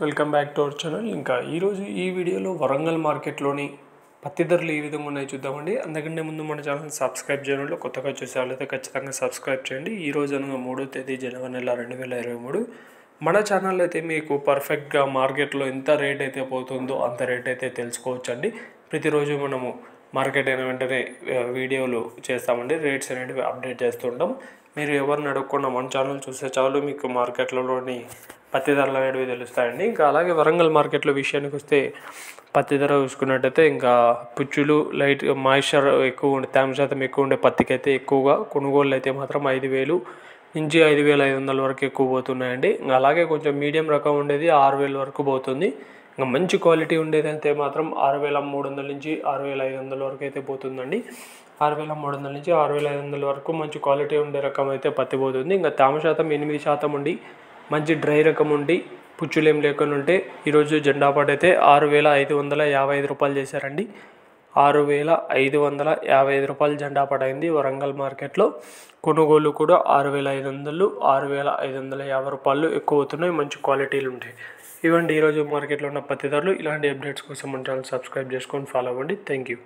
Welcome back to our channel. ఇంకా ఈరోజు ఈ వీడియోలో వరంగల్ మార్కెట్లోని పత్తి ధరలు ఏ విధంగా ఉన్నాయో చూద్దామండి. అందుకంటే ముందు మన ఛానల్ సబ్స్క్రైబ్ చేయడంలో కొత్తగా చూసే వాళ్ళైతే ఖచ్చితంగా సబ్స్క్రైబ్ చేయండి. ఈరోజు అనగా 3వ తేదీ జనవరి నెల 2023 మన ఛానల్ అయితే మీకు పర్ఫెక్ట్గా మార్కెట్లో ఎంత రేట్ అయితే పోతుందో అంత రేట్ అయితే తెలుసుకోవచ్చండి. ప్రతిరోజు మనము మార్కెట్ అయిన వెంటనే వీడియోలు చేస్తామండి, రేట్స్ అనేవి అప్డేట్ చేస్తుంటాం. మీరు ఎవరిని అడగకుండా మన ఛానల్ చూస్తే చాలు మీకు మార్కెట్లలోని పత్తి ధరలు అనేవి తెలుస్తాయండి. ఇంకా అలాగే వరంగల్ మార్కెట్లో విషయానికి వస్తే పత్తి ధర చూసుకున్నట్టయితే ఇంకా పుచ్చులు లైట్ మాయిశ్చర్ ఎక్కువ ఉండే, తేమ శాతం ఎక్కువ ఉండే పత్తికి అయితే ఎక్కువగా కొనుగోళ్ళు అయితే మాత్రం 5,000 నుంచి 5,500 వరకు ఎక్కువ పోతున్నాయండి. ఇంకా అలాగే కొంచెం మీడియం రకం ఉండేది 6,000 వరకు పోతుంది. ఇంకా మంచి క్వాలిటీ ఉండేది అయితే మాత్రం 6,300 నుంచి 6,500 వరకు అయితే పోతుందండి. 6,300 నుంచి 6,500 వరకు మంచి క్వాలిటీ ఉండే రకం అయితే పత్తి పోతుంది. ఇంకా తేమ శాతం 8% ఉండి మంచి డ్రై రకం ఉండి పుచ్చులు ఏం లేకుండా ఉంటే ఈరోజు జెండా పాట అయితే 6,555 రూపాయలు చేశారండి. 6,555 రూపాయలు జెండా పాట అయింది వరంగల్ మార్కెట్లో. కొనుగోలు కూడా 6,500, 6,550 రూపాయలు ఎక్కువ అవుతున్నాయి, మంచి క్వాలిటీలు ఉంటాయి. ఇవ్వండి ఈరోజు మార్కెట్లో ఉన్న పత్తి ధరలు. ఇలాంటి అప్డేట్స్ కోసం మన ఛానల్ సబ్స్క్రైబ్ చేసుకొని ఫాలో అవ్వండి. Thank you.